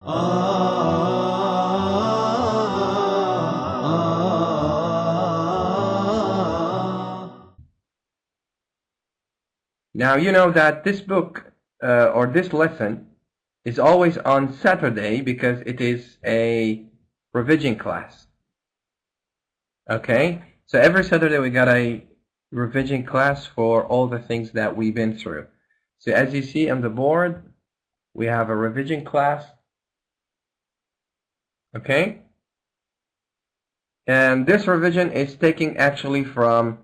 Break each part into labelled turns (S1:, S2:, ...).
S1: Now you know that this book or this lesson is always on Saturday because it is a revision class. Okay, so every Saturday we got a revision class for all the things that we've been through. So as you see on the board, we have a revision class. Okay, and this revision is taking actually from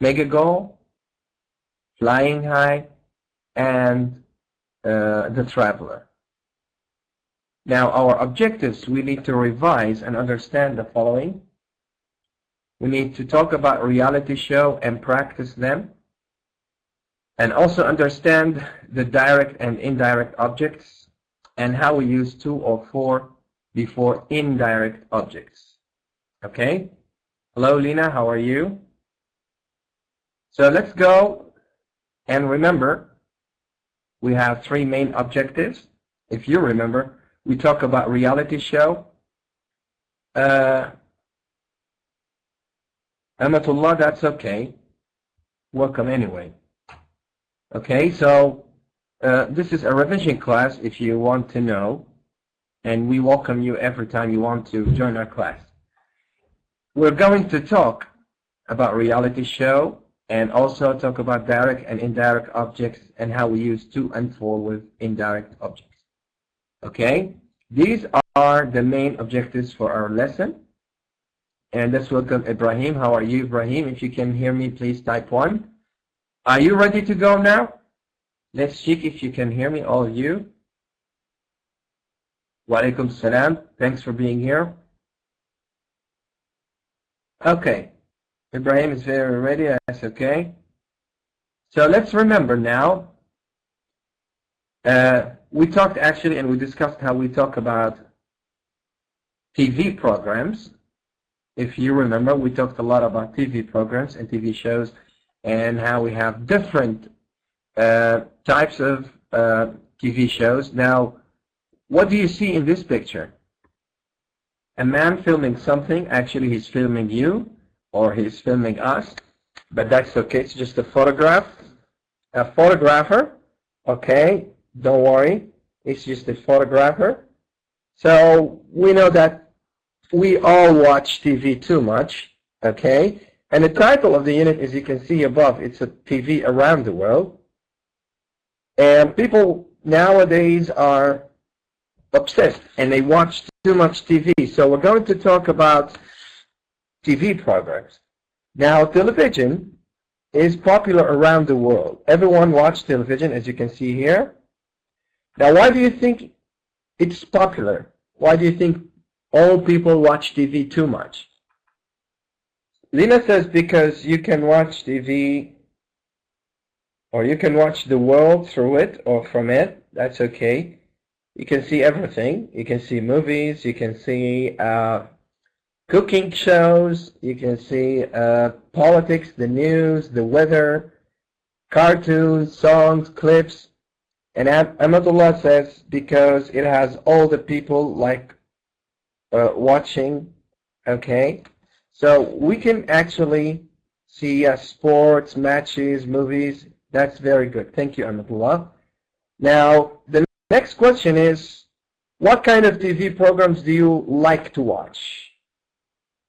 S1: Mega Goal, Flying High, and The Traveler. Now our objectives, we need to revise and understand the following. We need to talk about reality show and practice them, and also understand the direct and indirect objects and how we use 2 or 4 before indirect objects. Okay? Hello Lina, how are you? So let's go and remember we have 3 main objectives. If you remember, we talk about reality show. Amatullah, that's okay. Welcome anyway. Okay, so this is a revision class if you want to know, and we welcome you every time you want to join our class. We're going to talk about reality show and also talk about direct and indirect objects and how we use 2 and 4 with indirect objects. Okay, these are the main objectives for our lesson. And let's welcome Ibrahim. How are you, Ibrahim? If you can hear me, please type 1. Are you ready to go now? Let's check if you can hear me, all of you. Wa alaikum salam. Thanks for being here. Okay. Ibrahim is very ready. That's okay. So let's remember now. We talked actually, and we discussed how we talk about TV programs. If you remember, we talked a lot about TV programs and TV shows and how we have different types of TV shows. Now, what do you see in this picture? A man filming something. Actually, he's filming you or he's filming us, but that's okay. It's just a photograph. A photographer. Okay, don't worry. It's just a photographer. So we know that we all watch TV too much, okay? And the title of the unit, as you can see above, it's a TV around the world. And people nowadays are obsessed and they watch too much TV. So we're going to talk about TV programs. Now, television is popular around the world. Everyone watches television, as you can see here. Now, why do you think it's popular? Why do you think all people watch TV too much? Lina says because you can watch TV or you can watch the world through it or from it. That's okay. You can see everything. You can see movies. You can see cooking shows. You can see politics, the news, the weather, cartoons, songs, clips. And Ahmadullah says because it has all the people like watching, okay? So we can actually see sports, matches, movies. That's very good. Thank you, Ahmadullah. Now, the next question is, what kind of TV programs do you like to watch?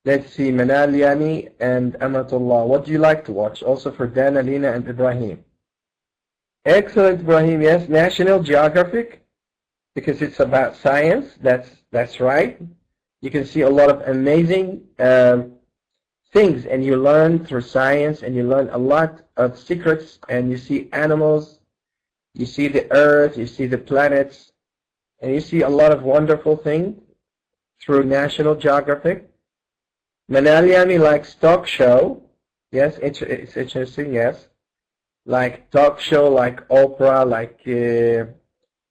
S1: Let's see, Manal, Yani, and Ahmadullah. What do you like to watch? Also for Dana, Lina, and Ibrahim. Excellent, Ibrahim. Yes, National Geographic, because it's about science. That's right. You can see a lot of amazing things, and you learn through science, and you learn a lot of secrets, and you see animals, you see the earth, you see the planets, and you see a lot of wonderful things through National Geographic. Manaliani likes talk show. Yes, it's interesting, yes. Like talk show, like Oprah, like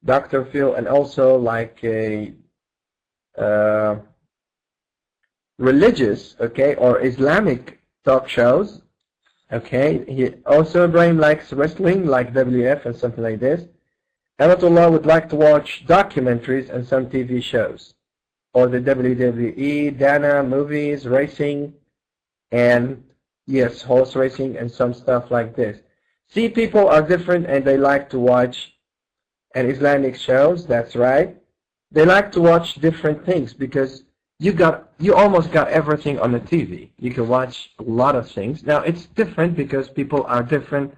S1: Dr. Phil, and also like religious, okay, or Islamic talk shows, okay. He also, Ibrahim likes wrestling, like WF and something like this. Amatullah would like to watch documentaries and some TV shows, or the WWE, Dana, movies, racing, and yes, horse racing and some stuff like this. See, people are different and they like to watch and Islamic shows, that's right. They like to watch different things because you almost got everything on the TV. You can watch a lot of things. Now, it's different because people are different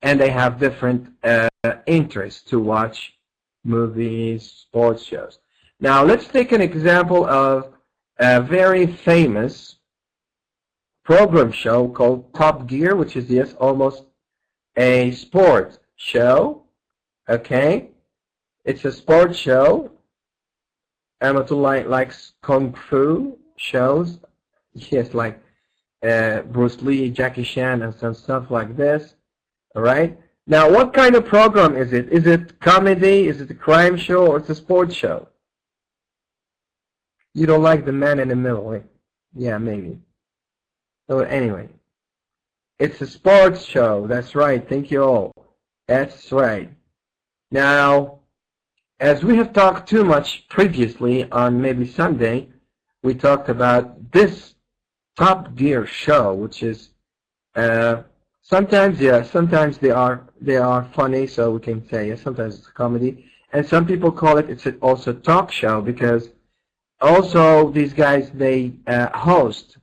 S1: and they have different interests to watch movies, sports shows. Now, let's take an example of a very famous program show called Top Gear, which is, yes, almost a sport show. Okay? It's a sports show. Amatullah likes Kung Fu shows. Yes, like Bruce Lee, Jackie Chan, and some stuff like this. All right? Now, what kind of program is it? Is it comedy? Is it a crime show? Or it's a sports show? You don't like the man in the middle, eh? Yeah, maybe. So anyway, it's a sports show. That's right. Thank you all. That's right. Now, as we have talked too much previously on maybe Sunday, we talked about this Top Gear show, which is sometimes, yeah, sometimes they are funny, so we can say, yeah, sometimes it's a comedy, and some people call it, it's also a talk show because also these guys, they host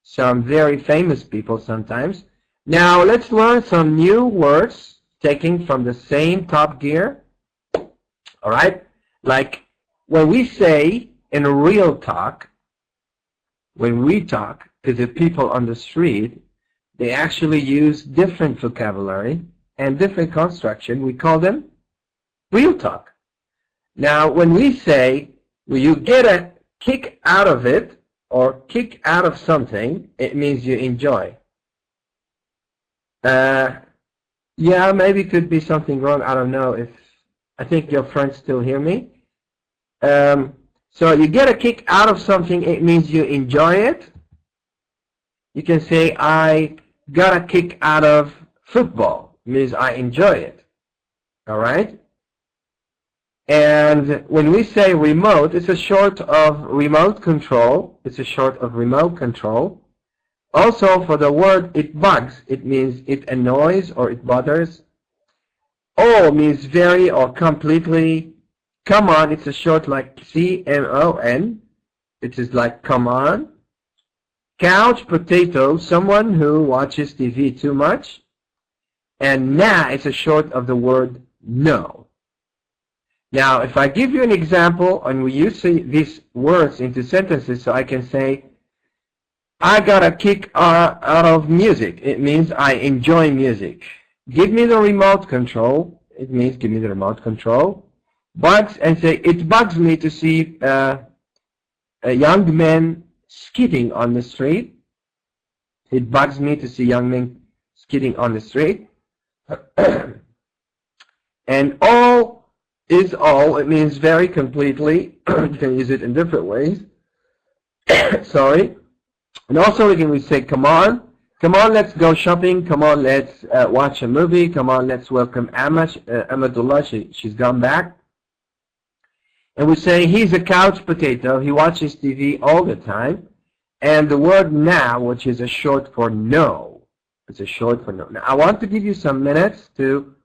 S1: some very famous people sometimes. Now let's learn some new words taken from the same Top Gear. All right, like when we say in real talk, when we talk to the people on the street, they actually use different vocabulary and different construction. We call them real talk. Now, when we say, well, you get a kick out of it or kick out of something, it means you enjoy. Yeah, maybe could be something wrong. I don't know if, I think your friends still hear me. So you get a kick out of something, it means you enjoy it. You can say, I got a kick out of football. It means I enjoy it. All right? And when we say remote, it's a short of remote control. It's a short of remote control. Also, for the word it bugs, it means it annoys or it bothers. Oh means very or completely. Come on, it's a short like C-M-O-N. It is like come on. Couch potato, someone who watches TV too much. And nah, it's a short of the word no. Now, if I give you an example and we use these words into sentences, so I can say, I got a kick out of music. It means I enjoy music. Give me the remote control. It means give me the remote control. Bugs, and say, it bugs me to see a young men skidding on the street. It bugs me to see young men skidding on the street. And all is all. It means very completely. You can use it in different ways. Sorry. And also we can say, come on. Come on, let's go shopping. Come on, let's watch a movie. Come on, let's welcome Amatullah. She's gone back. And we say, he's a couch potato. He watches TV all the time. And the word now, which is a short for no. It's a short for no. Now, I want to give you some minutes to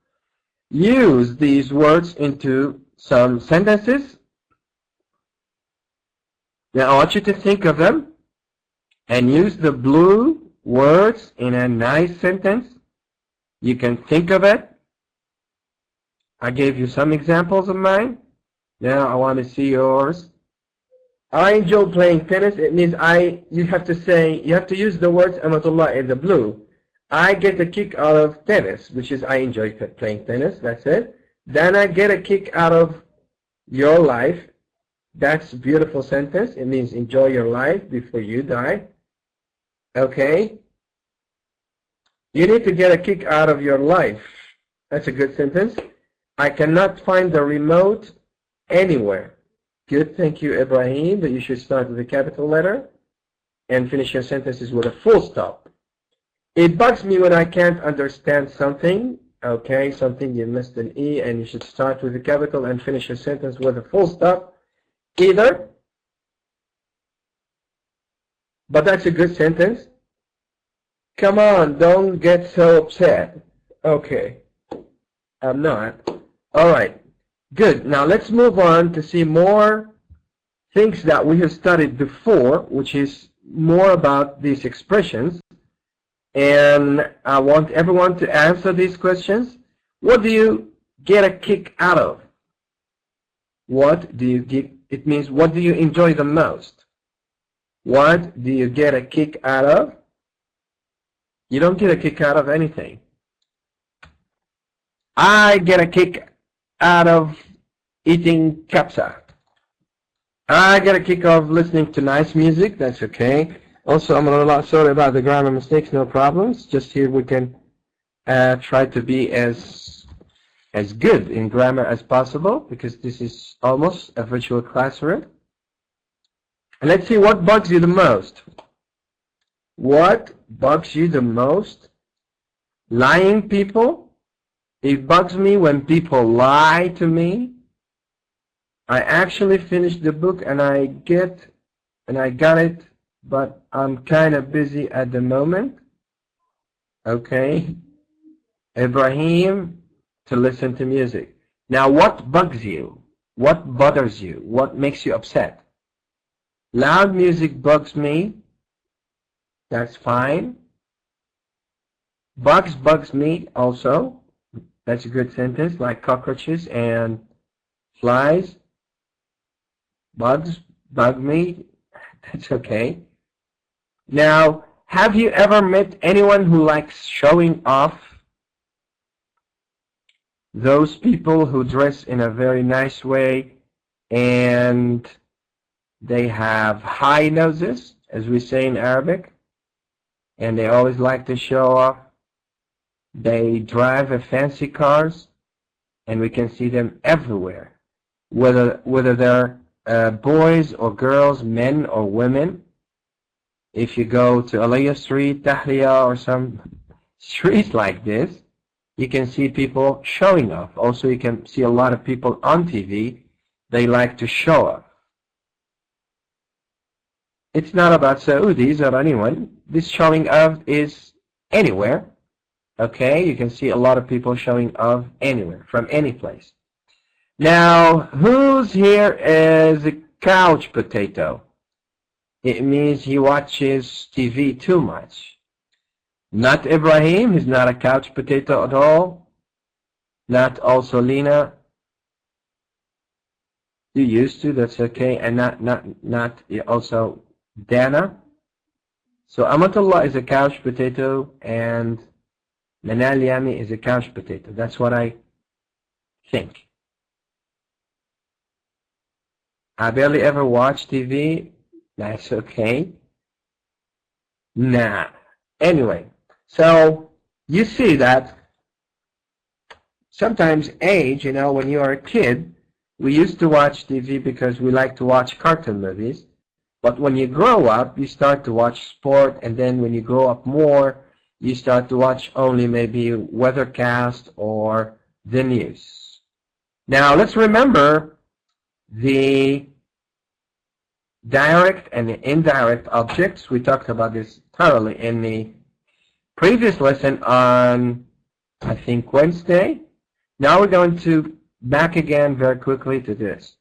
S1: use these words into some sentences. Now, I want you to think of them and use the blue words in a nice sentence. You can think of it. I gave you some examples of mine. Now I want to see yours. I enjoy playing tennis. It means you have to use the words Amatullah in the blue. I get a kick out of tennis, which is I enjoy playing tennis. That's it. Then I get a kick out of your life. That's a beautiful sentence. It means enjoy your life before you die. Okay. You need to get a kick out of your life. That's a good sentence. I cannot find the remote anywhere. Good, thank you, Ibrahim, but you should start with a capital letter and finish your sentences with a full stop. It bugs me when I can't understand something. Okay, something you missed an E, and you should start with a capital and finish a sentence with a full stop. Either. But that's a good sentence. Come on, don't get so upset. Okay. I'm not. All right. Good. Now let's move on to see more things that we have studied before, which is more about these expressions. And I want everyone to answer these questions. What do you get a kick out of? What do you get? It means what do you enjoy the most? What do you get a kick out of? You don't get a kick out of anything. I get a kick out of eating kapsa. I get a kick out of listening to nice music. That's okay. Also, I'm a lot sorry about the grammar mistakes. No problems. Just here we can try to be as good in grammar as possible, because this is almost a virtual classroom. And let's see what bugs you the most. What bugs you the most? Lying people. It bugs me when people lie to me. I actually finished the book and I got it, but I'm kind of busy at the moment. Okay. Ibrahim, to listen to music. Now, what bugs you? What bothers you? What makes you upset? Loud music bugs me. That's fine. Bugs me also. That's a good sentence, like cockroaches and flies. Bugs bug me. That's okay. Now, have you ever met anyone who likes showing off? Those people who dress in a very nice way and they have high noses, as we say in Arabic, and they always like to show off. They drive a fancy cars, and we can see them everywhere, whether they're boys or girls, men or women. If you go to Aliyah Street, Tahliya, or some streets like this, you can see people showing off. Also, you can see a lot of people on TV. They like to show off. It's not about Saudis or anyone. This showing off is anywhere. Okay, you can see a lot of people showing off anywhere, from any place. Now, who's here is a couch potato? It means he watches TV too much. Not Ibrahim, he's not a couch potato at all. Not also Lena. You used to, that's okay. And not also Dana. So Amatullah is a couch potato and Manal Yami is a couch potato. That's what I think. I barely ever watch TV. That's okay. Nah. Anyway, so you see that sometimes age, you know, when you are a kid, we used to watch TV because we like to watch cartoon movies. But when you grow up, you start to watch sport, and then when you grow up more, you start to watch only maybe weathercast or the news. Now, let's remember the direct and the indirect objects. We talked about this thoroughly in the previous lesson on, I think, Wednesday. Now we're going to back again very quickly to this.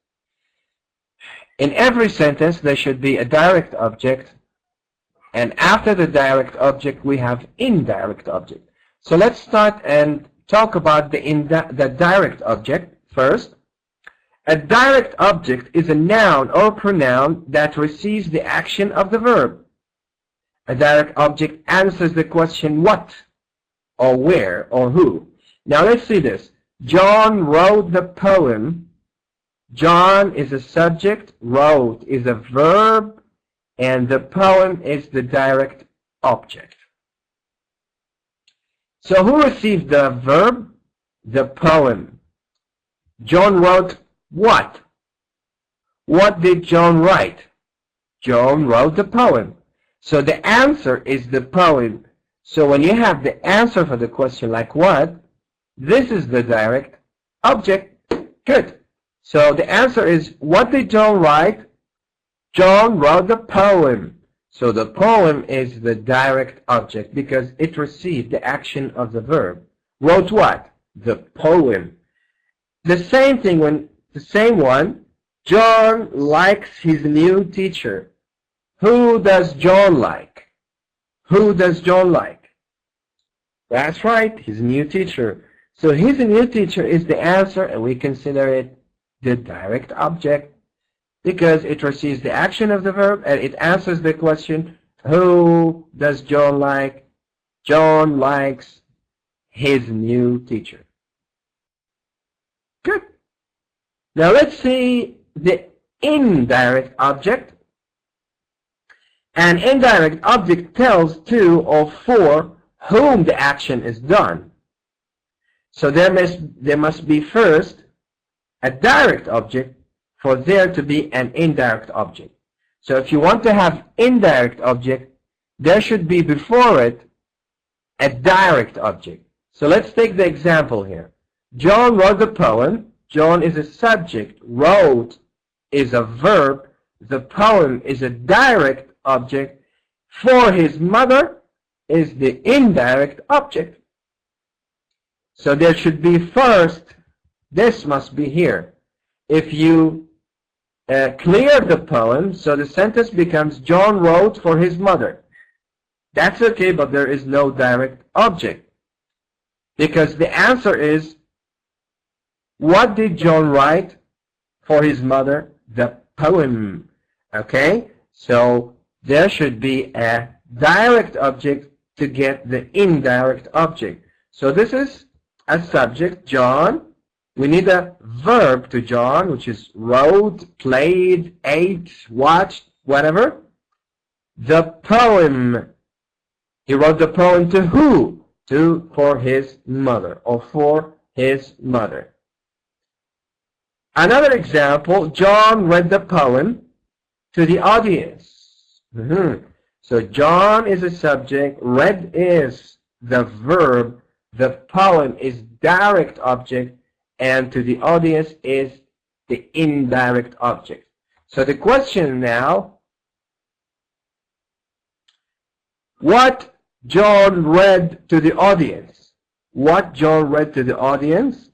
S1: In every sentence, there should be a direct object, and after the direct object, we have indirect object. So let's start and talk about the direct object first. A direct object is a noun or pronoun that receives the action of the verb. A direct object answers the question what, or where, or who. Now let's see this. John wrote the poem. John is a subject, wrote is a verb, and the poem is the direct object. So who received the verb? The poem. John wrote what? What did John write? John wrote the poem. So the answer is the poem. So when you have the answer for the question like what, This is the direct object. Good. So the answer is, what did John write? John wrote the poem. So the poem is the direct object because it received the action of the verb. Wrote what? The poem. The same thing when the same one. John likes his new teacher. Who does John like? Who does John like? That's right, his new teacher. So his new teacher is the answer, and we consider it the direct object because it receives the action of the verb and it answers the question, who does John like? John likes his new teacher. Good. Now let's see the indirect object. An indirect object tells to or for whom the action is done. So there must be first a direct object for there to be an indirect object. So if you want to have indirect object, there should be before it a direct object. So let's take the example here. John wrote the poem. John is a subject. Wrote is a verb. The poem is a direct object. For his mother is the indirect object. So there should be first, this must be here. If you clear the poem, so the sentence becomes John wrote for his mother. That's okay, but there is no direct object. Because the answer is, what did John write for his mother? The poem. Okay? So there should be a direct object to get the indirect object. So this is a subject, John. We need a verb to John, which is wrote, played, ate, watched, whatever. The poem. He wrote the poem to who? For his mother, or for his mother. Another example, John read the poem to the audience. So John is a subject, read is the verb, the poem is direct object, and to the audience is the indirect object. So the question now, what John read to the audience? What John read to the audience?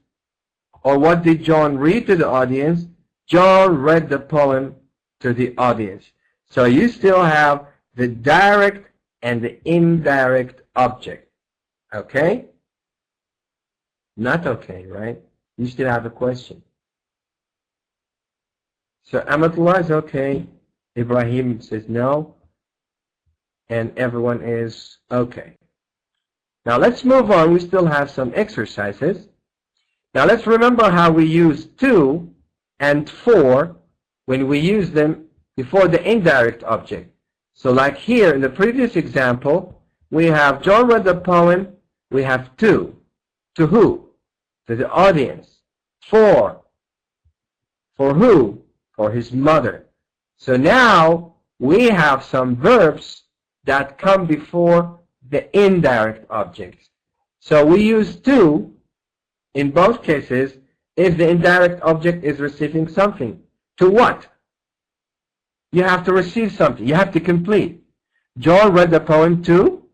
S1: Or what did John read to the audience? John read the poem to the audience. So you still have the direct and the indirect object. Okay? Not okay, right? You still have a question. So Amatullah is okay. Ibrahim says no. And everyone is okay. Now let's move on. We still have some exercises. Now let's remember how we use to and for when we use them before the indirect object. So like here in the previous example, we have John read the poem. We have to. To who? To the audience. For. For who? For his mother. So now we have some verbs that come before the indirect objects. So we use to in both cases if the indirect object is receiving something. To what? You have to receive something. You have to complete. John read the poem to.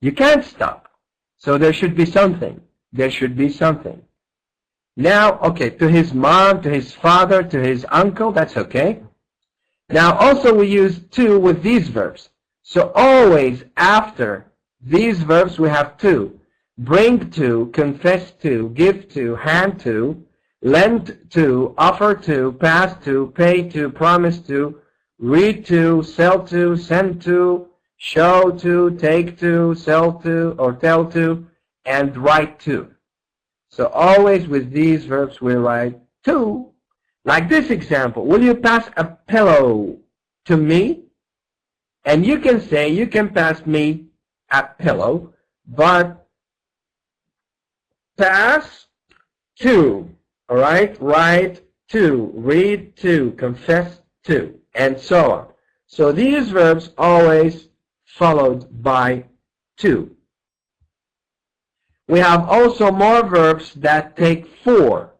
S1: You can't stop. So there should be something. There should be something. Now, okay, to his mom, to his father, to his uncle, that's okay. Now also we use to with these verbs. So always after these verbs we have to. Bring to, confess to, give to, hand to, lend to, offer to, pass to, pay to, promise to, read to, sell to, send to, show to, take to, sell to, or tell to, and write to. So always with these verbs we write to. Like this example, will you pass a pillow to me? And you can say, you can pass me a pillow, but pass to, all right? Write to, read to, confess to, and so on. So these verbs always followed by to. We have also more verbs that take for.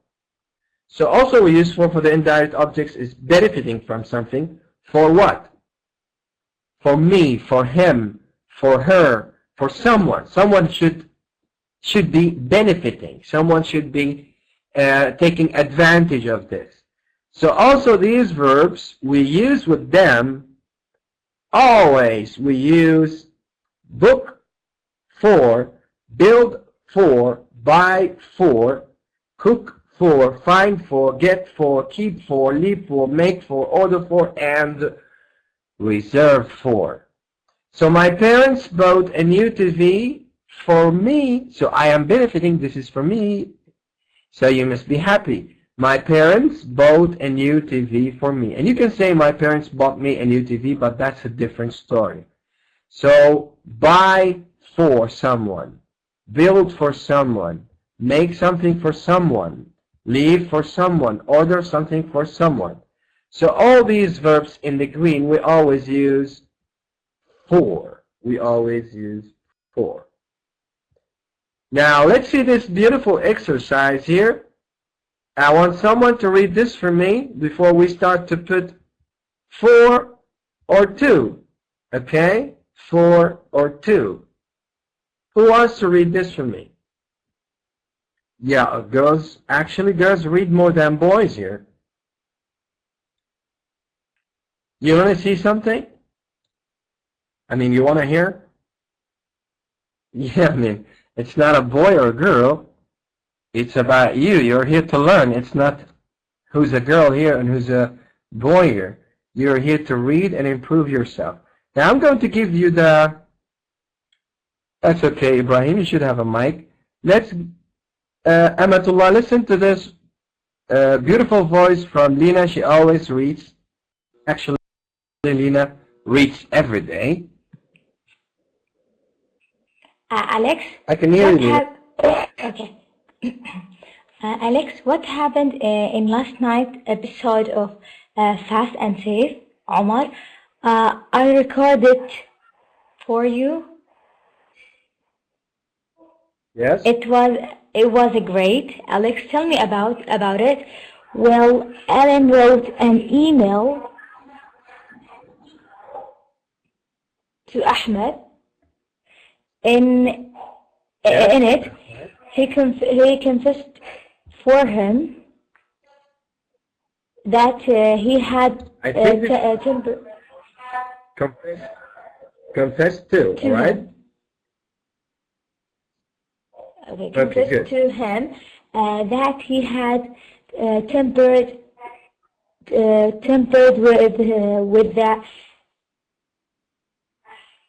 S1: So also we use for the indirect objects is benefiting from something. For what? For me, for him, for her, for someone. Someone should be benefiting. Someone should be taking advantage of this. So also these verbs, we use with them, always we use book for, build for, buy for, cook for, find for, get for, keep for, leave for, make for, order for, and reserve for. So my parents bought a new TV for me, so I am benefiting. This is for me, so you must be happy. My parents bought a new TV for me. And you can say my parents bought me a new TV, but that's a different story. So buy for someone, build for someone, make something for someone, leave for someone, order something for someone. So all these verbs in the green, we always use for. We always use for. Now let's see this beautiful exercise here. I want someone to read this for me before we start to put for or to. Okay? For or to. Who wants to read this for me? Yeah, girls, actually girls read more than boys here. You want to see something? I mean, you want to hear? Yeah, I mean, it's not a boy or a girl. It's about you. You're here to learn. It's not who's a girl here and who's a boy here. You're here to read and improve yourself. Now I'm going to give you the... That's okay, Ibrahim. You should have a mic. Let's, Amatullah, listen to this beautiful voice from Lina. She always reads. Actually, Lina reads every day.
S2: Alex?
S1: I can hear you.
S2: Okay. Alex, what happened in last night's episode of Fast and Safe, Omar? I recorded for you.
S1: Yes.
S2: It was great. Alex, tell me about it. Well, Alan wrote an email to Ahmed. In it, he confessed for him that he had
S1: confessed to, all right?
S2: Okay, confessed to him that he had tempered with the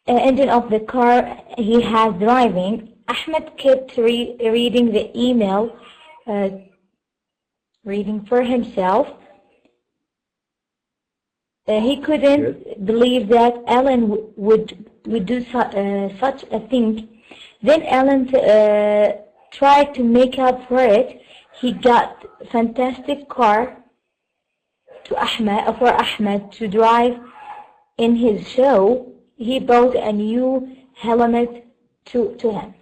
S2: engine of the car he has driving. Ahmed kept reading the email, reading for himself. He couldn't believe that Alan would do such a thing. Then Alan tried to make up for it. He got a fantastic car for Ahmed to drive in his show. He bought a new helmet to him.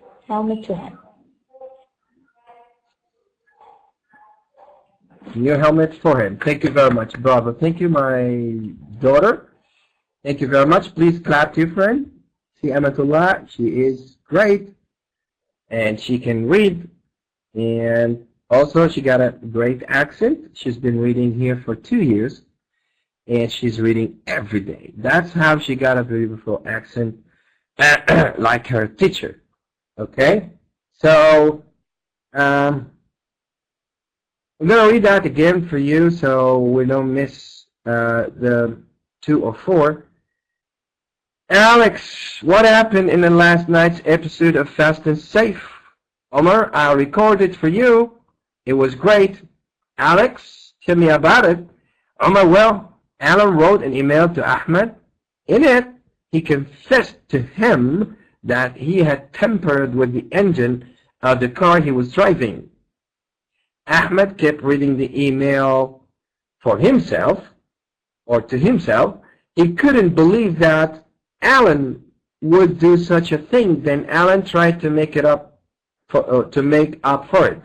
S1: New helmet for him. Thank you very much, bravo. Thank you, my daughter. Thank you very much. Please clap to your friend. See Amatullah. She is great, and she can read, and also she got a great accent. She's been reading here for 2 years. And she's reading every day. That's how she got a beautiful accent, like her teacher. Okay? So, I'm going to read that again for you so we don't miss the 2 or 4. Alex, what happened in the last night's episode of Fast and Safe? Omar, I recorded for you. It was great. Alex, tell me about it. Omar, well, Alan wrote an email to Ahmed. In it, he confessed to him that he had tampered with the engine of the car he was driving. Ahmed kept reading the email for himself, or to himself. He couldn't believe that Alan would do such a thing. Then Alan tried to make it up to make up for it.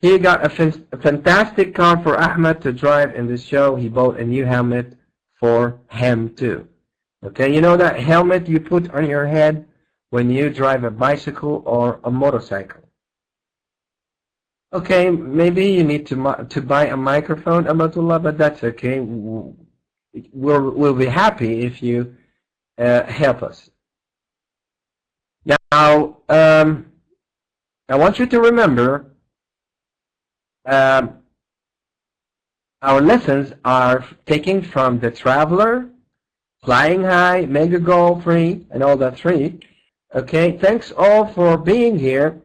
S1: He got a fantastic car for Ahmed to drive in this show. He bought a new helmet for him too. Okay, you know that helmet you put on your head when you drive a bicycle or a motorcycle. Okay, maybe you need to buy a microphone, Amatullah, but that's okay. We'll be happy if you help us. Now, I want you to remember our lessons are taken from The Traveler, Flying High, Mega Goal 3, and all that 3. Okay, thanks all for being here.